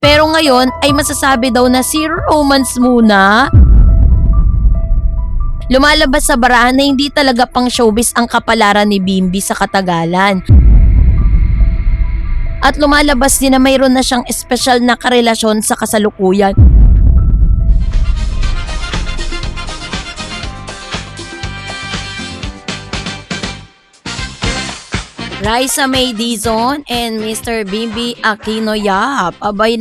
Pero ngayon ay masasabi daw na si romance muna. Lumalabas sa barahan na hindi talaga pang showbiz ang kapalaran ni Bimby sa katagalan. At lumalabas din na mayroon na siyang espesyal na karelasyon sa kasalukuyan. Raisa May Dizon and Mr. Bimby Aquino Yap. Abay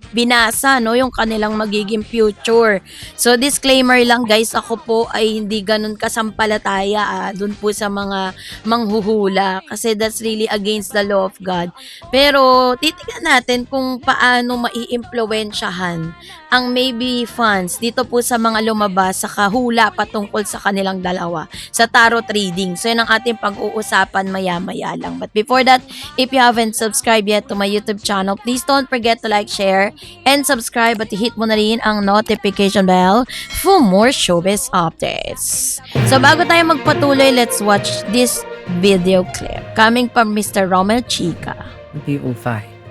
binasa no yung kanilang magiging future. So disclaimer lang guys, ako po ay hindi ganun kasampalataya dun po sa mga manghuhula kasi that's really against the law of God. Pero titingnan natin kung paano maiimpluwensyahan ang maybe fans dito po sa mga lumabas sa kahula patungkol sa kanilang dalawa sa tarot reading. So yun ang ating pag-uusapan maya-maya lang. But before that, if you haven't subscribed yet to my YouTube channel, please don't forget to like, share, and subscribe at hit mo na rin ang notification bell for more showbiz updates. So bago tayo magpatuloy, let's watch this video clip coming from Mr. Romel Chica. PO5.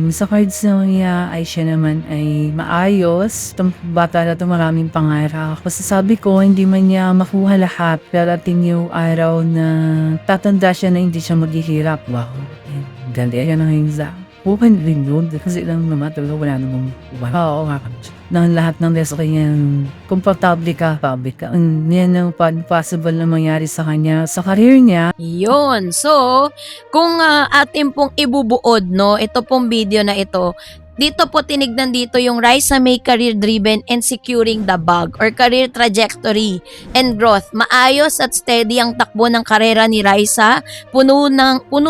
Sa cards niya ay siya naman ay maayos. Itong bata na ito maraming pangarap. Masasabi ko, hindi man niya makuha lahat. Darating yung araw na tatanda siya na hindi siya maghihirap. Wow. Dali yan ang hingza. Open rin yun. Kasi lang naman talaga wala namang uwan. Oo nga. Nang lahat ng resto yan, komportable ka, public ka. Yan ang possible na mangyari sa kanya, sa career niya. Yun. So, kung atin pong ibubuod, no, ito pong video na ito, dito po tinignan dito yung Raisa May career-driven and securing the bag or career trajectory and growth. Maayos at steady ang takbo ng karera ni Raisa. Puno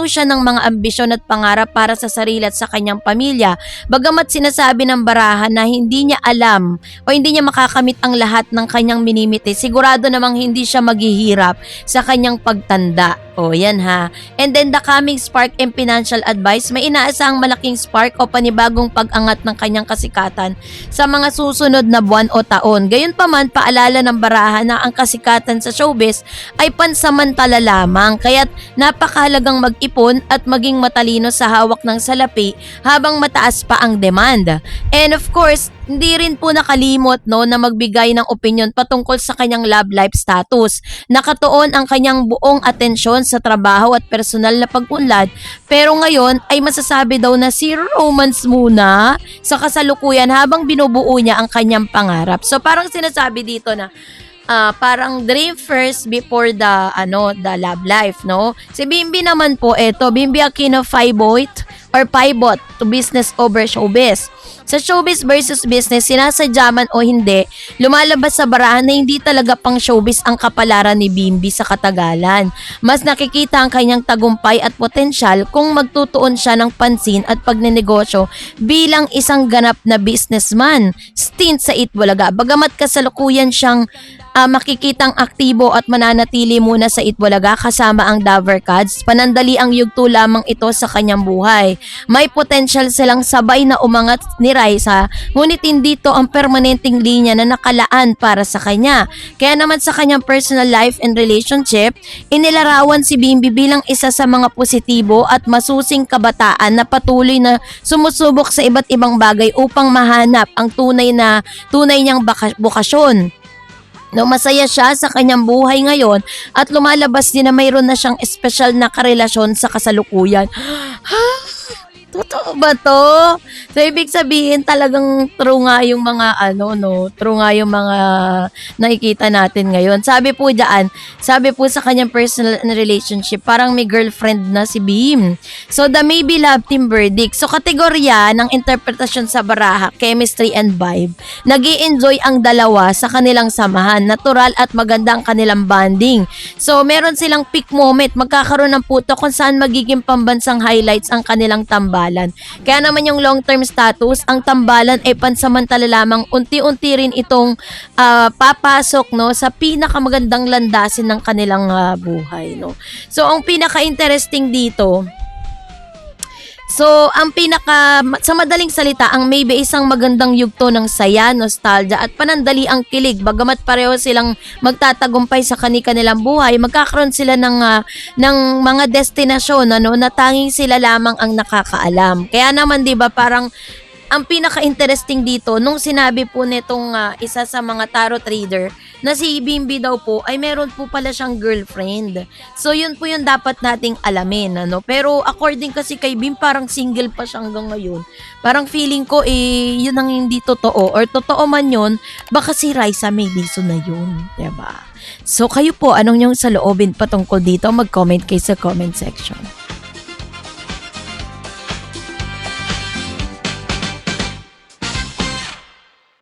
siya ng mga ambisyon at pangarap para sa sarili at sa kanyang pamilya. Bagamat sinasabi ng barahan na hindi niya alam o hindi niya makakamit ang lahat ng kanyang minimiti, sigurado namang hindi siya maghihirap sa kanyang pagtanda. O yan ha. And then the coming spark and financial advice, may inaasahang malaking spark o panibagong pag-angat ng kanyang kasikatan sa mga susunod na buwan o taon. Gayunpaman, paalala ng barahan na ang kasikatan sa showbiz ay pansamantala lamang, kaya't napakahalagang mag-ipon at maging matalino sa hawak ng salapi habang mataas pa ang demand. And of course, hindi rin po nakalimot no, na magbigay ng opinion patungkol sa kanyang love life status. Nakatuon ang kanyang buong atensyon sa trabaho at personal na pag-unlad, pero ngayon ay masasabi daw na si romance muna sa kasalukuyan habang binubuo niya ang kanyang pangarap. So parang sinasabi dito na parang dream first before the love life, no? Si Bimby naman po, Bimby Aquino pivot to business over showbiz. Sa showbiz versus business, sinasadya man o hindi, lumalabas sa barahan na hindi talaga pang showbiz ang kapalaran ni Bimby sa katagalan. Mas nakikita ang kanyang tagumpay at potensyal kung magtutuon siya ng pansin at pagnenegosyo bilang isang ganap na businessman. Stint sa Itbulaga. Bagamat kasalukuyan siyang makikitang aktibo at mananatili muna sa Itbulaga kasama ang Dover Cats, panandali ang yugto lamang ito sa kanyang buhay. May potensyal silang sabay na umangat ni Raisa, ngunit hindi ito ang permanenteng linya na nakalaan para sa kanya. Kaya naman sa kanyang personal life and relationship, inilarawan si Bimby bilang isa sa mga positibo at masusing kabataan na patuloy na sumusubok sa iba't ibang bagay upang mahanap ang tunay niyang bukasyon. No, masaya siya sa kanyang buhay ngayon at lumalabas din na mayroon na siyang espesyal na karelasyon sa kasalukuyan. Totoo ba to? So, ibig sabihin talagang true nga yung mga true nga yung mga nakikita natin ngayon. Sabi po sa kanyang personal relationship, parang may girlfriend na si Bim. So, the maybe love team verdict. So, kategorya ng interpretasyon sa baraha, chemistry and vibe. Nag-i-enjoy ang dalawa sa kanilang samahan. Natural at maganda ang kanilang bonding. So, meron silang peak moment. Magkakaroon ng puto kung saan magiging pambansang highlights ang kanilang tambalan. Kaya naman yung long-term status, ang tambalan ay pansamantala lamang, unti-unti rin itong papasok no sa pinakamagandang landasin ng kanilang buhay, no. So ang pinaka-interesting dito, So, sa madaling salita, ang Maybe isang magandang yugto ng saya, nostalgia at panandali ang kilig. Bagamat pareho silang magtatagumpay sa kanilang buhay, magkakaroon sila ng mga destinasyon na tanging sila lamang ang nakakaalam. Kaya naman 'di ba parang ang pinaka-interesting dito, nung sinabi po nitong isa sa mga tarot reader na si Bimbi daw po ay meron po pala siyang girlfriend. So yun po yung dapat nating alamin. Pero according kasi kay Bim, parang single pa siya hanggang ngayon. Parang feeling ko yun ang hindi totoo. Or totoo man yun, baka si Raisa may liso na yun. Diba? So kayo po, anong yung saloobin patungkol dito? Mag-comment kayo sa comment section.